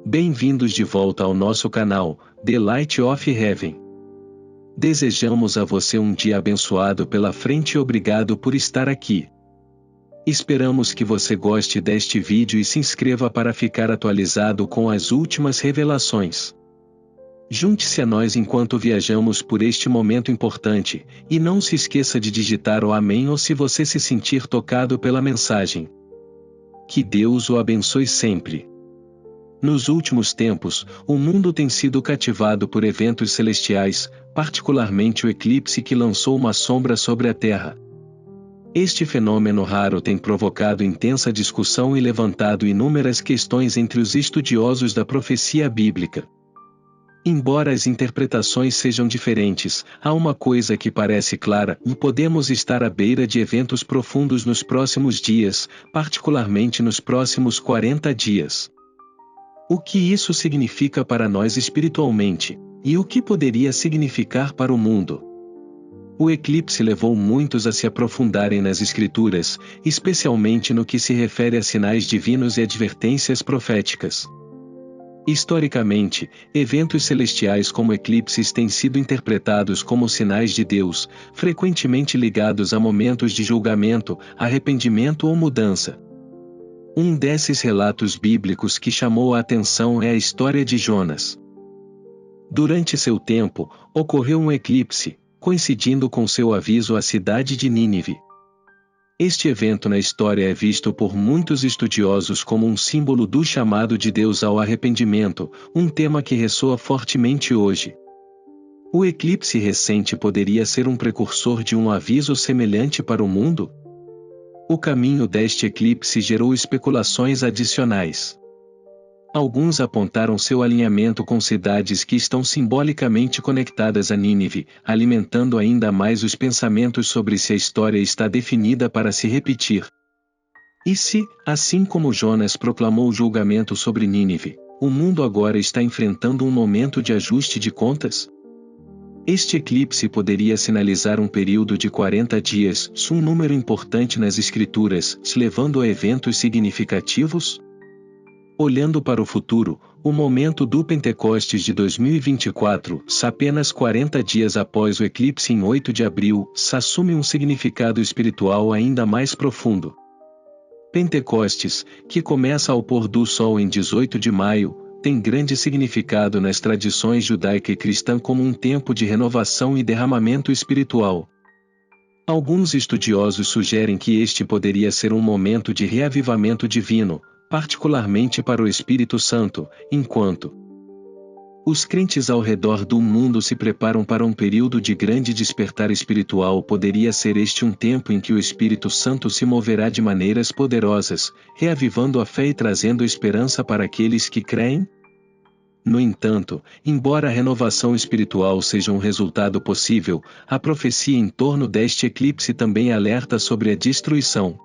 Bem-vindos de volta ao nosso canal, The Light of Heaven. Desejamos a você um dia abençoado pela frente e obrigado por estar aqui. Esperamos que você goste deste vídeo e se inscreva para ficar atualizado com as últimas revelações. Junte-se a nós enquanto viajamos por este momento importante, e não se esqueça de digitar o amém ou se você se sentir tocado pela mensagem. Que Deus o abençoe sempre. Nos últimos tempos, o mundo tem sido cativado por eventos celestiais, particularmente o eclipse que lançou uma sombra sobre a Terra. Este fenômeno raro tem provocado intensa discussão e levantado inúmeras questões entre os estudiosos da profecia bíblica. Embora as interpretações sejam diferentes, há uma coisa que parece clara: podemos estar à beira de eventos profundos nos próximos dias, particularmente nos próximos 40 dias. O que isso significa para nós espiritualmente, e o que poderia significar para o mundo? O eclipse levou muitos a se aprofundarem nas Escrituras, especialmente no que se refere a sinais divinos e advertências proféticas. Historicamente, eventos celestiais como eclipses têm sido interpretados como sinais de Deus, frequentemente ligados a momentos de julgamento, arrependimento ou mudança. Um desses relatos bíblicos que chamou a atenção é a história de Jonas. Durante seu tempo, ocorreu um eclipse, coincidindo com seu aviso à cidade de Nínive. Este evento na história é visto por muitos estudiosos como um símbolo do chamado de Deus ao arrependimento, um tema que ressoa fortemente hoje. O eclipse recente poderia ser um precursor de um aviso semelhante para o mundo? O caminho deste eclipse gerou especulações adicionais. Alguns apontaram seu alinhamento com cidades que estão simbolicamente conectadas a Nínive, alimentando ainda mais os pensamentos sobre se a história está definida para se repetir. E se, assim como Jonas proclamou o julgamento sobre Nínive, o mundo agora está enfrentando um momento de ajuste de contas? Este eclipse poderia sinalizar um período de 40 dias, um número importante nas Escrituras, levando a eventos significativos? Olhando para o futuro, o momento do Pentecostes de 2024, apenas 40 dias após o eclipse em 8 de abril, assume um significado espiritual ainda mais profundo. Pentecostes, que começa ao pôr do sol em 18 de maio, tem grande significado nas tradições judaica e cristã como um tempo de renovação e derramamento espiritual. Alguns estudiosos sugerem que este poderia ser um momento de reavivamento divino, particularmente para o Espírito Santo, enquanto os crentes ao redor do mundo se preparam para um período de grande despertar espiritual. Poderia ser este um tempo em que o Espírito Santo se moverá de maneiras poderosas, reavivando a fé e trazendo esperança para aqueles que creem? No entanto, embora a renovação espiritual seja um resultado possível, a profecia em torno deste eclipse também alerta sobre a destruição.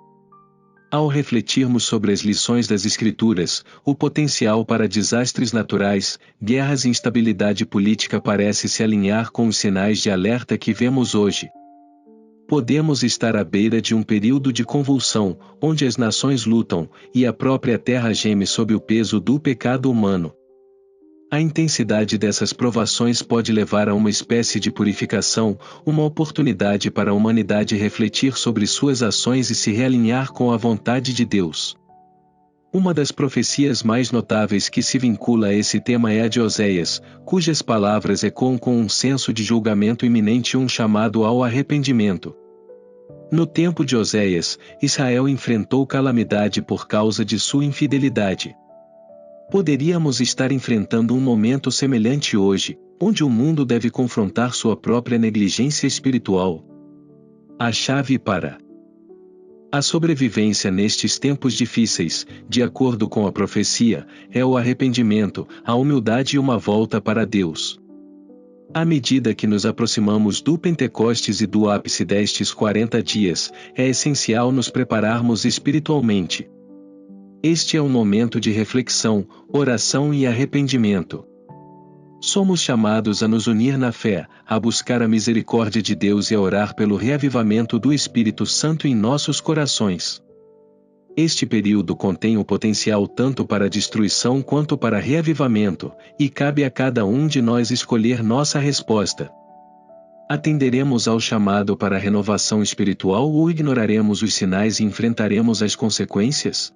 Ao refletirmos sobre as lições das Escrituras, o potencial para desastres naturais, guerras e instabilidade política parece se alinhar com os sinais de alerta que vemos hoje. Podemos estar à beira de um período de convulsão, onde as nações lutam, e a própria terra geme sob o peso do pecado humano. A intensidade dessas provações pode levar a uma espécie de purificação, uma oportunidade para a humanidade refletir sobre suas ações e se realinhar com a vontade de Deus. Uma das profecias mais notáveis que se vincula a esse tema é a de Oséias, cujas palavras ecoam com um senso de julgamento iminente e um chamado ao arrependimento. No tempo de Oséias, Israel enfrentou calamidade por causa de sua infidelidade. Poderíamos estar enfrentando um momento semelhante hoje, onde o mundo deve confrontar sua própria negligência espiritual. A chave para a sobrevivência nestes tempos difíceis, de acordo com a profecia, é o arrependimento, a humildade e uma volta para Deus. À medida que nos aproximamos do Pentecostes e do ápice destes 40 dias, é essencial nos prepararmos espiritualmente. Este é um momento de reflexão, oração e arrependimento. Somos chamados a nos unir na fé, a buscar a misericórdia de Deus e a orar pelo reavivamento do Espírito Santo em nossos corações. Este período contém o potencial tanto para destruição quanto para reavivamento, e cabe a cada um de nós escolher nossa resposta. Atenderemos ao chamado para a renovação espiritual ou ignoraremos os sinais e enfrentaremos as consequências?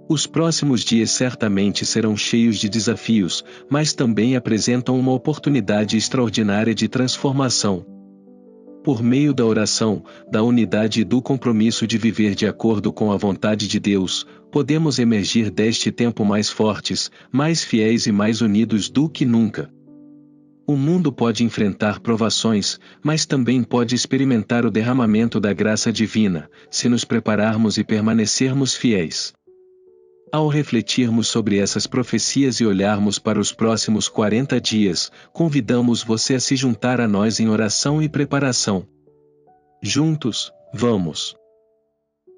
Os próximos dias certamente serão cheios de desafios, mas também apresentam uma oportunidade extraordinária de transformação. Por meio da oração, da unidade e do compromisso de viver de acordo com a vontade de Deus, podemos emergir deste tempo mais fortes, mais fiéis e mais unidos do que nunca. O mundo pode enfrentar provações, mas também pode experimentar o derramamento da graça divina, se nos prepararmos e permanecermos fiéis. Ao refletirmos sobre essas profecias e olharmos para os próximos 40 dias, convidamos você a se juntar a nós em oração e preparação. Juntos, vamos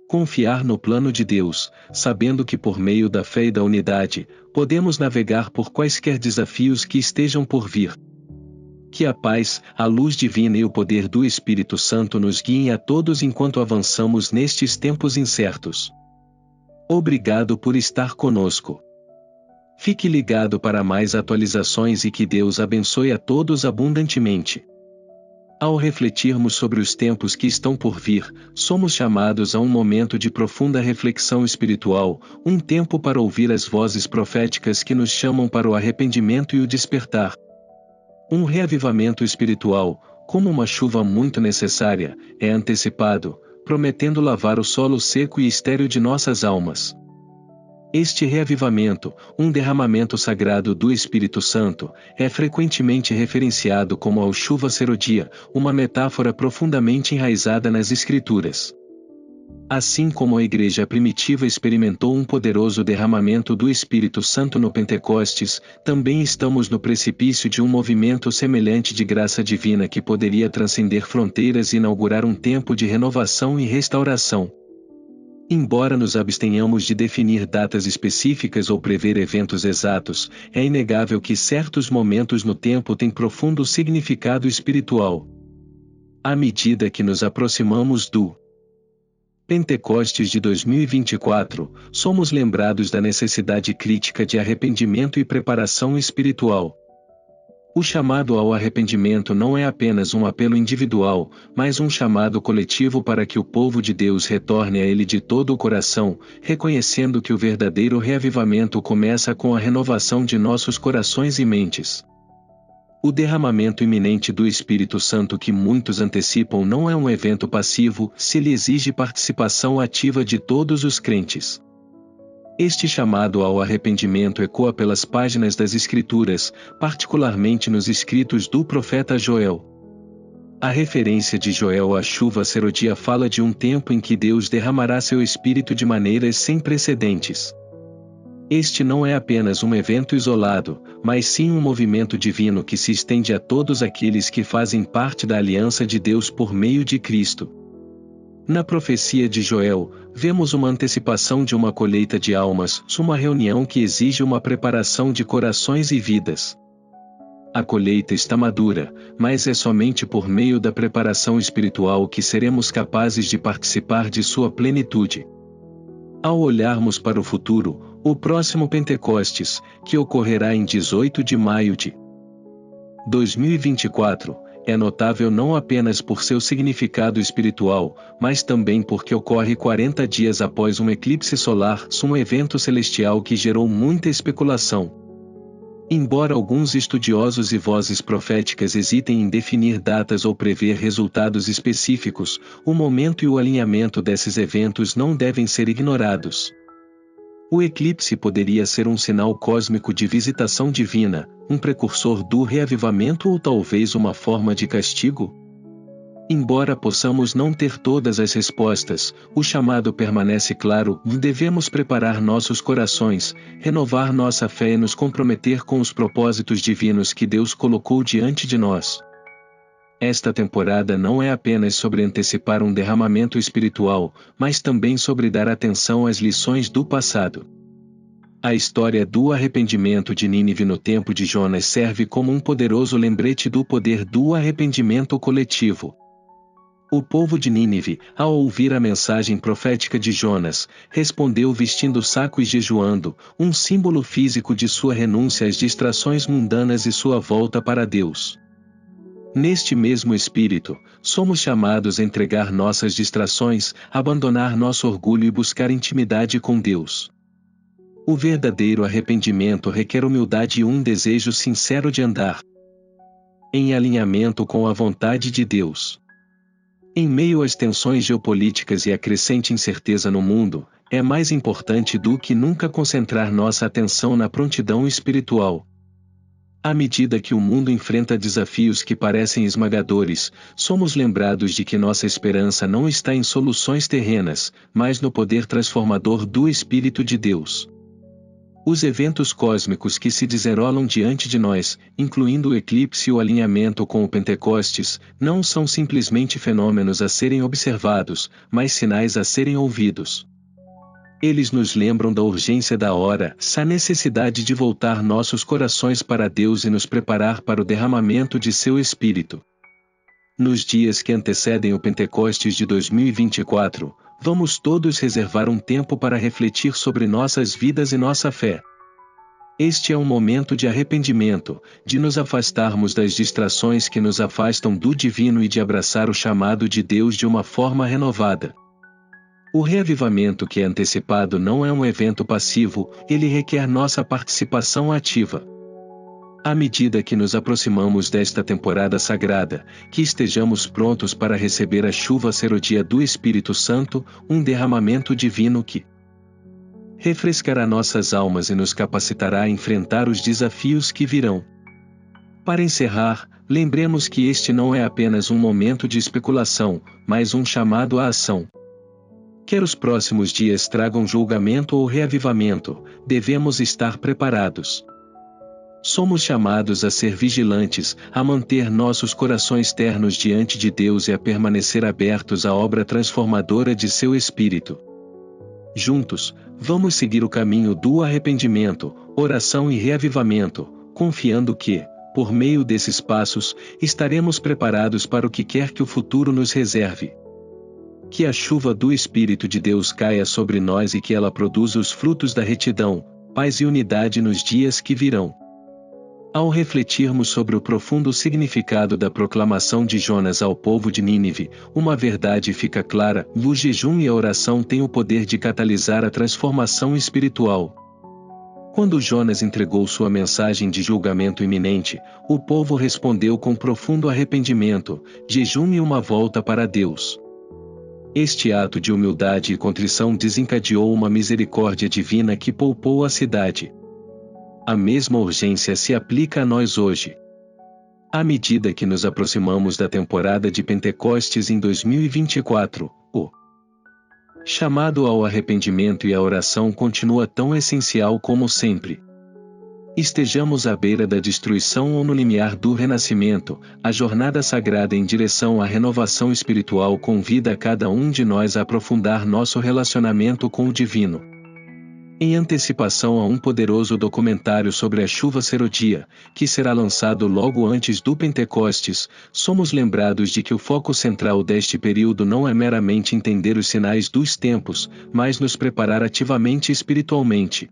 confiar no plano de Deus, sabendo que por meio da fé e da unidade, podemos navegar por quaisquer desafios que estejam por vir. Que a paz, a luz divina e o poder do Espírito Santo nos guiem a todos enquanto avançamos nestes tempos incertos. Obrigado por estar conosco. Fique ligado para mais atualizações e que Deus abençoe a todos abundantemente. Ao refletirmos sobre os tempos que estão por vir, somos chamados a um momento de profunda reflexão espiritual, um tempo para ouvir as vozes proféticas que nos chamam para o arrependimento e o despertar. Um reavivamento espiritual, como uma chuva muito necessária, é antecipado, prometendo lavar o solo seco e estéril de nossas almas. Este reavivamento, um derramamento sagrado do Espírito Santo, é frequentemente referenciado como a chuva serodia, uma metáfora profundamente enraizada nas Escrituras. Assim como a igreja primitiva experimentou um poderoso derramamento do Espírito Santo no Pentecostes, também estamos no precipício de um movimento semelhante de graça divina que poderia transcender fronteiras e inaugurar um tempo de renovação e restauração. Embora nos abstenhamos de definir datas específicas ou prever eventos exatos, é inegável que certos momentos no tempo têm profundo significado espiritual. À medida que nos aproximamos do Pentecostes de 2024, somos lembrados da necessidade crítica de arrependimento e preparação espiritual. O chamado ao arrependimento não é apenas um apelo individual, mas um chamado coletivo para que o povo de Deus retorne a Ele de todo o coração, reconhecendo que o verdadeiro reavivamento começa com a renovação de nossos corações e mentes. O derramamento iminente do Espírito Santo que muitos antecipam não é um evento passivo, se lhe exige participação ativa de todos os crentes. Este chamado ao arrependimento ecoa pelas páginas das Escrituras, particularmente nos escritos do profeta Joel. A referência de Joel à chuva serodia fala de um tempo em que Deus derramará seu Espírito de maneiras sem precedentes. Este não é apenas um evento isolado, mas sim um movimento divino que se estende a todos aqueles que fazem parte da aliança de Deus por meio de Cristo. Na profecia de Joel, vemos uma antecipação de uma colheita de almas, uma reunião que exige uma preparação de corações e vidas. A colheita está madura, mas é somente por meio da preparação espiritual que seremos capazes de participar de sua plenitude. Ao olharmos para o futuro, o próximo Pentecostes, que ocorrerá em 18 de maio de 2024, é notável não apenas por seu significado espiritual, mas também porque ocorre 40 dias após um eclipse solar, um evento celestial que gerou muita especulação. Embora alguns estudiosos e vozes proféticas hesitem em definir datas ou prever resultados específicos, o momento e o alinhamento desses eventos não devem ser ignorados. O eclipse poderia ser um sinal cósmico de visitação divina, um precursor do reavivamento ou talvez uma forma de castigo? Embora possamos não ter todas as respostas, o chamado permanece claro: devemos preparar nossos corações, renovar nossa fé e nos comprometer com os propósitos divinos que Deus colocou diante de nós. Esta temporada não é apenas sobre antecipar um derramamento espiritual, mas também sobre dar atenção às lições do passado. A história do arrependimento de Nínive no tempo de Jonas serve como um poderoso lembrete do poder do arrependimento coletivo. O povo de Nínive, ao ouvir a mensagem profética de Jonas, respondeu vestindo saco e jejuando, um símbolo físico de sua renúncia às distrações mundanas e sua volta para Deus. Neste mesmo espírito, somos chamados a entregar nossas distrações, abandonar nosso orgulho e buscar intimidade com Deus. O verdadeiro arrependimento requer humildade e um desejo sincero de andar em alinhamento com a vontade de Deus. Em meio às tensões geopolíticas e à crescente incerteza no mundo, é mais importante do que nunca concentrar nossa atenção na prontidão espiritual. À medida que o mundo enfrenta desafios que parecem esmagadores, somos lembrados de que nossa esperança não está em soluções terrenas, mas no poder transformador do Espírito de Deus. Os eventos cósmicos que se desenrolam diante de nós, incluindo o eclipse e o alinhamento com o Pentecostes, não são simplesmente fenômenos a serem observados, mas sinais a serem ouvidos. Eles nos lembram da urgência da hora, a necessidade de voltar nossos corações para Deus e nos preparar para o derramamento de seu Espírito. Nos dias que antecedem o Pentecostes de 2024, vamos todos reservar um tempo para refletir sobre nossas vidas e nossa fé. Este é um momento de arrependimento, de nos afastarmos das distrações que nos afastam do divino e de abraçar o chamado de Deus de uma forma renovada. O reavivamento que é antecipado não é um evento passivo, ele requer nossa participação ativa. À medida que nos aproximamos desta temporada sagrada, que estejamos prontos para receber a chuva serodia do Espírito Santo, um derramamento divino que refrescará nossas almas e nos capacitará a enfrentar os desafios que virão. Para encerrar, lembremos que este não é apenas um momento de especulação, mas um chamado à ação. Quer os próximos dias tragam julgamento ou reavivamento, devemos estar preparados. Somos chamados a ser vigilantes, a manter nossos corações ternos diante de Deus e a permanecer abertos à obra transformadora de seu Espírito. Juntos, vamos seguir o caminho do arrependimento, oração e reavivamento, confiando que, por meio desses passos, estaremos preparados para o que quer que o futuro nos reserve. Que a chuva do Espírito de Deus caia sobre nós e que ela produza os frutos da retidão, paz e unidade nos dias que virão. Ao refletirmos sobre o profundo significado da proclamação de Jonas ao povo de Nínive, uma verdade fica clara: o jejum e a oração têm o poder de catalisar a transformação espiritual. Quando Jonas entregou sua mensagem de julgamento iminente, o povo respondeu com profundo arrependimento, jejum e uma volta para Deus. Este ato de humildade e contrição desencadeou uma misericórdia divina que poupou a cidade. A mesma urgência se aplica a nós hoje. À medida que nos aproximamos da temporada de Pentecostes em 2024, o chamado ao arrependimento e à oração continua tão essencial como sempre. Estejamos à beira da destruição ou no limiar do renascimento, a jornada sagrada em direção à renovação espiritual convida a cada um de nós a aprofundar nosso relacionamento com o divino. Em antecipação a um poderoso documentário sobre a chuva serodia, que será lançado logo antes do Pentecostes, somos lembrados de que o foco central deste período não é meramente entender os sinais dos tempos, mas nos preparar ativamente espiritualmente.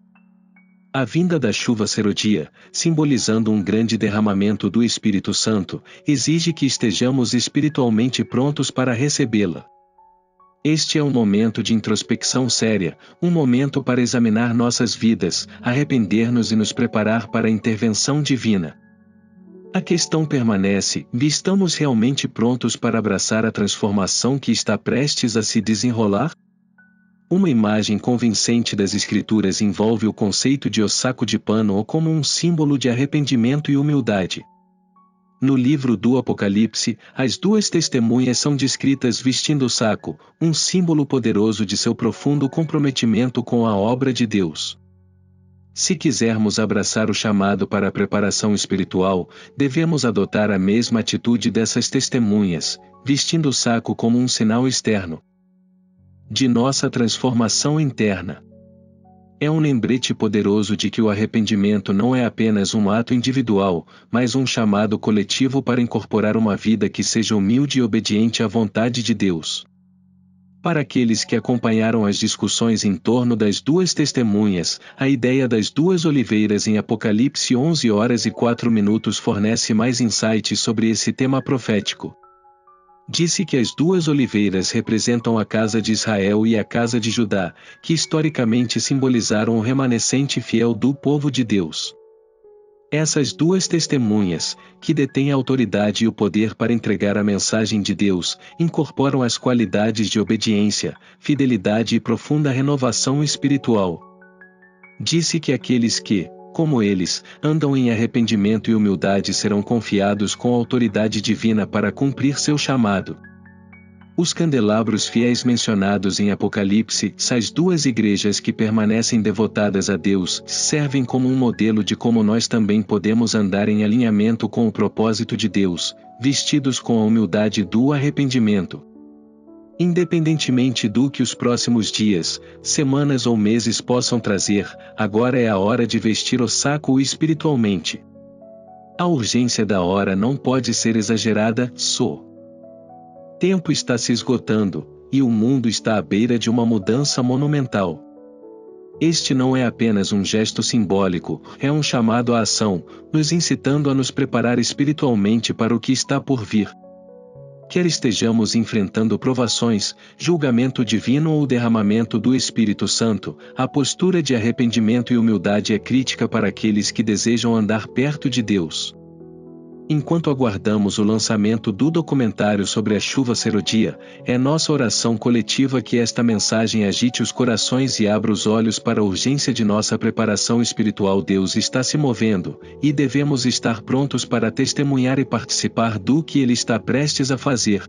A vinda da chuva serodia, simbolizando um grande derramamento do Espírito Santo, exige que estejamos espiritualmente prontos para recebê-la. Este é um momento de introspecção séria, um momento para examinar nossas vidas, arrepender-nos e nos preparar para a intervenção divina. A questão permanece: estamos realmente prontos para abraçar a transformação que está prestes a se desenrolar? Uma imagem convincente das Escrituras envolve o conceito de o saco de pano como um símbolo de arrependimento e humildade. No livro do Apocalipse, as duas testemunhas são descritas vestindo o saco, um símbolo poderoso de seu profundo comprometimento com a obra de Deus. Se quisermos abraçar o chamado para a preparação espiritual, devemos adotar a mesma atitude dessas testemunhas, vestindo o saco como um sinal externo de nossa transformação interna. É um lembrete poderoso de que o arrependimento não é apenas um ato individual, mas um chamado coletivo para incorporar uma vida que seja humilde e obediente à vontade de Deus. Para aqueles que acompanharam as discussões em torno das duas testemunhas, a ideia das duas oliveiras em Apocalipse 11h04 fornece mais insights sobre esse tema profético. Disse que as duas oliveiras representam a casa de Israel e a casa de Judá, que historicamente simbolizaram o remanescente fiel do povo de Deus. Essas duas testemunhas, que detêm a autoridade e o poder para entregar a mensagem de Deus, incorporam as qualidades de obediência, fidelidade e profunda renovação espiritual. Disse que aqueles que, como eles, andam em arrependimento e humildade serão confiados com a autoridade divina para cumprir seu chamado. Os candelabros fiéis mencionados em Apocalipse, as duas igrejas que permanecem devotadas a Deus, servem como um modelo de como nós também podemos andar em alinhamento com o propósito de Deus, vestidos com a humildade do arrependimento. Independentemente do que os próximos dias, semanas ou meses possam trazer, agora é a hora de vestir o saco espiritualmente. A urgência da hora não pode ser exagerada, tempo está se esgotando, e o mundo está à beira de uma mudança monumental. Este não é apenas um gesto simbólico, é um chamado à ação, nos incitando a nos preparar espiritualmente para o que está por vir. Quer estejamos enfrentando provações, julgamento divino ou derramamento do Espírito Santo, a postura de arrependimento e humildade é crítica para aqueles que desejam andar perto de Deus. Enquanto aguardamos o lançamento do documentário sobre a chuva serodia, é nossa oração coletiva que esta mensagem agite os corações e abra os olhos para a urgência de nossa preparação espiritual. Deus está se movendo, e devemos estar prontos para testemunhar e participar do que Ele está prestes a fazer.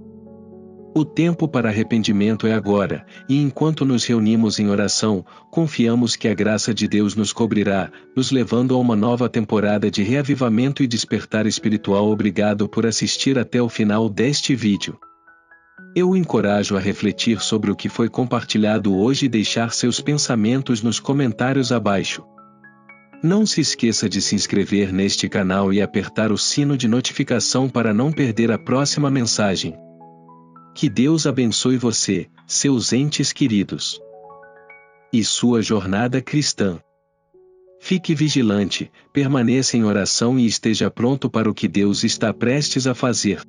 O tempo para arrependimento é agora, e enquanto nos reunimos em oração, confiamos que a graça de Deus nos cobrirá, nos levando a uma nova temporada de reavivamento e despertar espiritual. Obrigado por assistir até o final deste vídeo. Eu o encorajo a refletir sobre o que foi compartilhado hoje e deixar seus pensamentos nos comentários abaixo. Não se esqueça de se inscrever neste canal e apertar o sino de notificação para não perder a próxima mensagem. Que Deus abençoe você, seus entes queridos, e sua jornada cristã. Fique vigilante, permaneça em oração e esteja pronto para o que Deus está prestes a fazer.